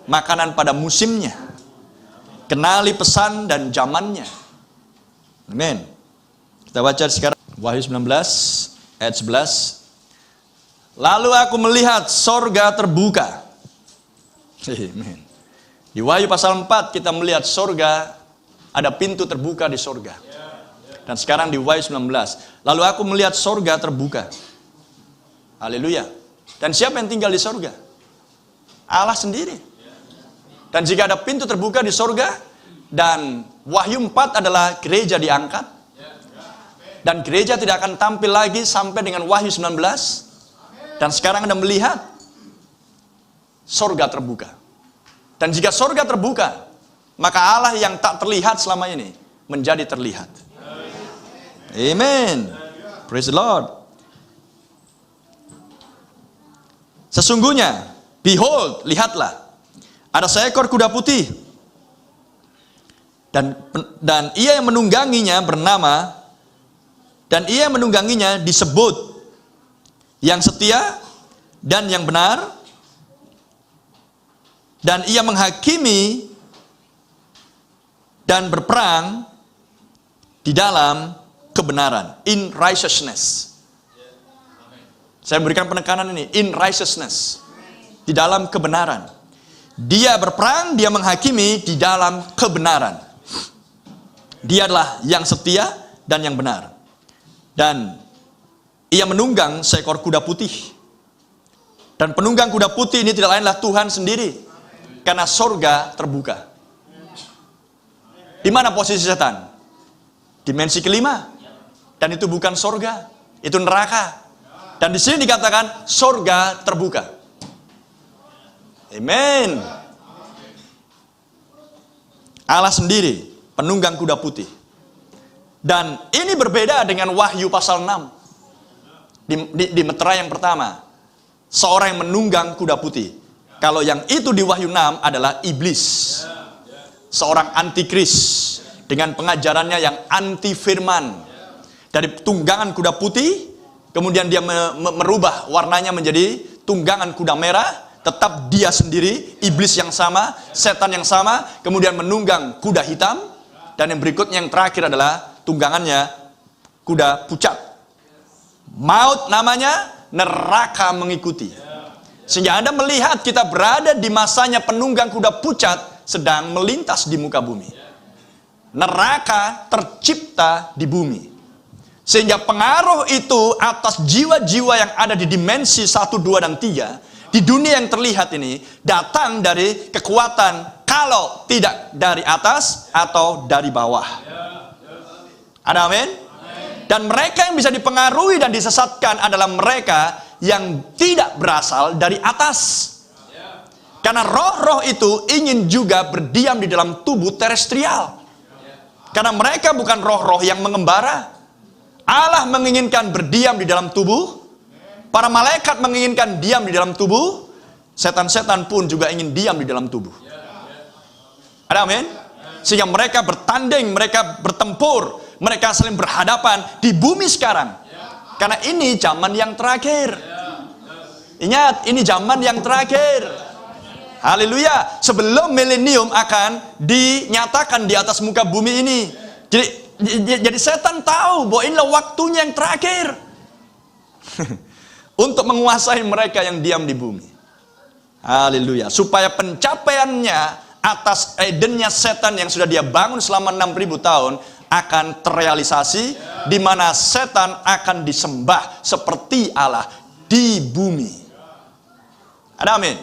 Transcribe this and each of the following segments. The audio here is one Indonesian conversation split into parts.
makanan pada musimnya. Kenali pesan dan zamannya. Amin. Kita baca sekarang Wahyu 19 ayat 11. Lalu aku melihat sorga terbuka. Amin. Di Wahyu pasal 4 kita melihat sorga, ada pintu terbuka di sorga. Dan sekarang di Wahyu 19, lalu aku melihat sorga terbuka. Haleluya. Dan siapa yang tinggal di sorga? Allah sendiri. Dan jika ada pintu terbuka di sorga, dan Wahyu 4 adalah gereja diangkat, dan gereja tidak akan tampil lagi sampai dengan Wahyu 19. Dan sekarang Anda melihat sorga terbuka. Dan jika sorga terbuka, maka Allah yang tak terlihat selama ini menjadi terlihat. Amen. Praise the Lord. Sesungguhnya, behold, lihatlah, ada seekor kuda putih, dan ia yang menungganginya bernama, dan ia yang menungganginya disebut yang setia dan yang benar, dan ia menghakimi dan berperang di dalam kebenaran, in righteousness. Saya berikan penekanan ini, in righteousness, di dalam kebenaran. Dia berperang, dia menghakimi di dalam kebenaran. Dia adalah yang setia dan yang benar. Dan ia menunggang seekor kuda putih. Dan penunggang kuda putih ini tidak lainlah Tuhan sendiri. Karena sorga terbuka. Di mana posisi setan? Dimensi kelima. Dan itu bukan sorga, itu neraka. Dan di sini dikatakan sorga terbuka. Amen. Allah sendiri, penunggang kuda putih. Dan ini berbeda dengan Wahyu pasal 6. Di meterai yang pertama, seorang yang menunggang kuda putih. Kalau yang itu di Wahyu 6 adalah iblis. Seorang antikris dengan pengajarannya yang anti firman. Dari tunggangan kuda putih, kemudian dia merubah warnanya menjadi tunggangan kuda merah. Tetap dia sendiri, iblis yang sama, setan yang sama, kemudian menunggang kuda hitam. Dan yang berikutnya, yang terakhir adalah tunggangannya kuda pucat. Maut namanya, neraka mengikuti. Sehingga Anda melihat kita berada di masanya penunggang kuda pucat sedang melintas di muka bumi. Neraka tercipta di bumi. Sehingga pengaruh itu atas jiwa-jiwa yang ada di dimensi 1, 2, dan 3 di dunia yang terlihat ini datang dari kekuatan, kalau tidak dari atas atau dari bawah. Ada amin? Dan mereka yang bisa dipengaruhi dan disesatkan adalah mereka yang tidak berasal dari atas. Karena roh-roh itu ingin juga berdiam di dalam tubuh terestrial. Karena mereka bukan roh-roh yang mengembara. Allah menginginkan berdiam di dalam tubuh. Para malaikat menginginkan diam di dalam tubuh. Setan-setan pun juga ingin diam di dalam tubuh. Ada amin? Sehingga mereka bertanding, mereka bertempur, mereka saling berhadapan di bumi sekarang. Karena ini zaman yang terakhir. Ingat, ini zaman yang terakhir. Haleluya. Sebelum milenium akan dinyatakan di atas muka bumi ini. Jadi setan tahu bahwa inilah waktunya yang terakhir. Untuk menguasai mereka yang diam di bumi. Haleluya. Supaya pencapaiannya atas Edennya setan yang sudah dia bangun selama 6.000 tahun akan terrealisasi, di mana setan akan disembah seperti Allah di bumi. Ada amin?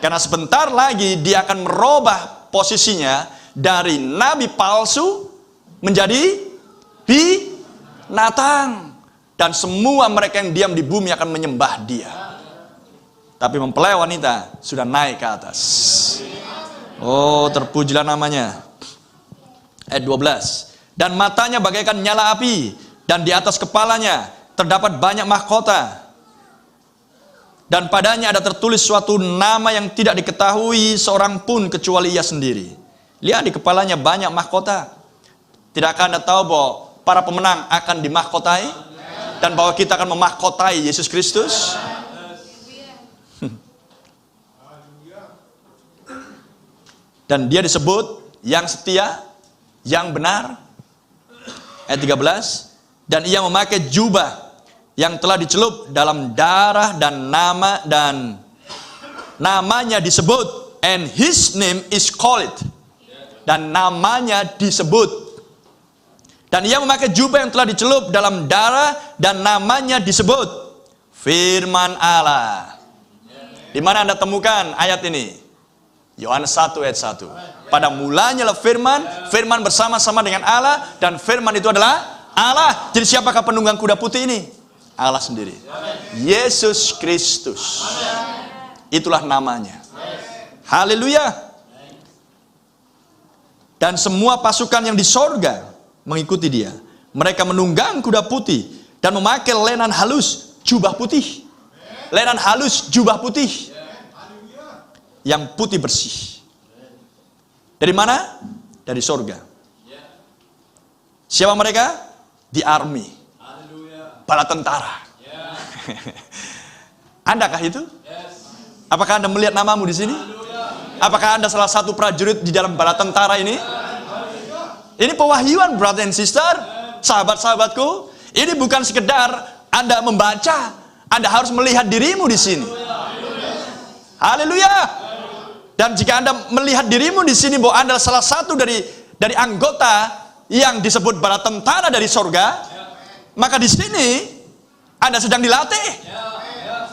Karena sebentar lagi dia akan merubah posisinya dari nabi palsu menjadi binatang. Dan semua mereka yang diam di bumi akan menyembah dia. Tapi mempelai wanita sudah naik ke atas. Oh, terpujilah namanya. Ayat 12. Dan matanya bagaikan nyala api, dan di atas kepalanya terdapat banyak mahkota. Dan padanya ada tertulis suatu nama yang tidak diketahui seorang pun kecuali ia sendiri. Lihat, di kepalanya banyak mahkota. Tidakkah Anda tahu bahwa para pemenang akan dimahkotai? Dan bahwa kita akan memahkotai Yesus Kristus. Dan dia disebut yang setia, yang benar. Ayat 13. Dan ia memakai jubah yang telah dicelup dalam darah dan namanya disebut. And his name is called. Dan namanya disebut. Dan ia memakai jubah yang telah dicelup dalam darah dan namanya disebut Firman Allah. Di mana Anda temukan ayat ini? Yohanes 1 ayat 1. Pada mulanya lah firman, firman bersama-sama dengan Allah, dan firman itu adalah Allah. Jadi siapakah penunggang kuda putih ini? Allah sendiri. Yesus Kristus. Itulah namanya. Haleluya. Dan semua pasukan yang di sorga mengikuti dia. Mereka menunggang kuda putih dan memakai lenan halus, jubah putih. Lenan halus, jubah putih. Yang putih bersih. Dari mana? Dari sorga. Siapa mereka? The army. Bala tentara. Andakah itu? Apakah Anda melihat namamu di sini? Apakah Anda salah satu prajurit di dalam bala tentara ini? Ini pewahyuan, brother and sister, sahabat-sahabatku. Ini bukan sekedar Anda membaca, Anda harus melihat dirimu di sini. Haleluya. Dan jika Anda melihat dirimu di sini bahwa Anda salah satu dari anggota yang disebut bala tentara dari sorga, maka di sini Anda sedang dilatih.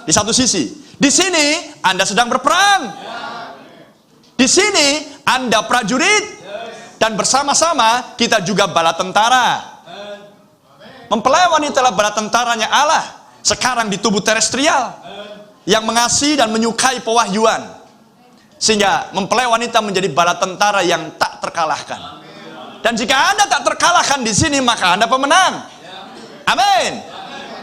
Di satu sisi, di sini Anda sedang berperang. Di sini Anda prajurit, dan bersama-sama kita juga bala tentara. Mempelai wanita adalah bala tentaranya Allah sekarang di tubuh terestrial yang mengasihi dan menyukai pewahyuan. Sehingga mempelai wanita menjadi bala tentara yang tak terkalahkan. Dan jika Anda tak terkalahkan di sini, maka Anda pemenang. Amin.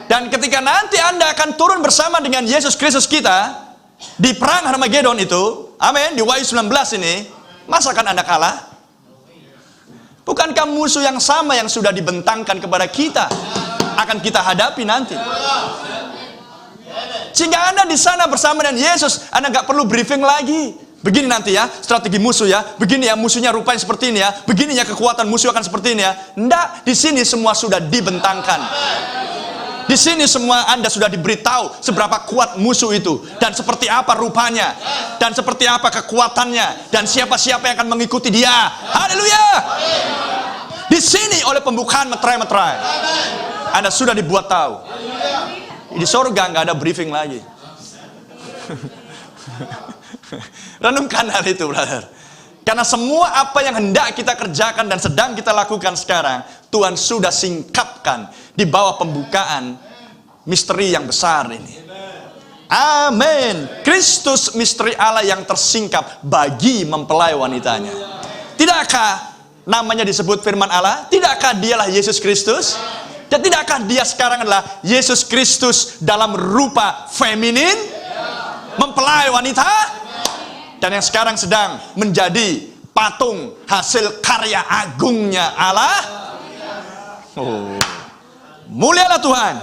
Dan ketika nanti Anda akan turun bersama dengan Yesus Kristus kita di perang Harmagedon itu, amin, di Wahyu 19 ini, masa akan Anda kalah? Bukankah musuh yang sama yang sudah dibentangkan kepada kita akan kita hadapi nanti? Sehingga Anda di sana bersama dengan Yesus, Anda nggak perlu briefing lagi. Begini nanti ya, strategi musuh ya. Begini ya, musuhnya rupanya seperti ini ya. Begini ya, kekuatan musuh akan seperti ini ya. Enggak, di sini semua sudah dibentangkan. Di sini semua Anda sudah diberitahu seberapa kuat musuh itu, dan seperti apa rupanya, dan seperti apa kekuatannya, dan siapa-siapa yang akan mengikuti dia. Haleluya. Di sini oleh pembukaan meterai-meterai Anda sudah dibuat tahu. Di sorga nggak ada briefing lagi. Renungkan hal itu, brother. Karena semua apa yang hendak kita kerjakan dan sedang kita lakukan sekarang, Tuhan sudah singkapkan di bawah pembukaan misteri yang besar ini. Amin. Kristus misteri Allah yang tersingkap bagi mempelai wanitanya. Tidakkah namanya disebut firman Allah? Tidakkah dialah Yesus Kristus? Dan tidakkah dia sekarang adalah Yesus Kristus dalam rupa feminin? Mempelai wanita? Dan yang sekarang sedang menjadi patung hasil karya agungnya Allah. Oh. Mulialah Tuhan.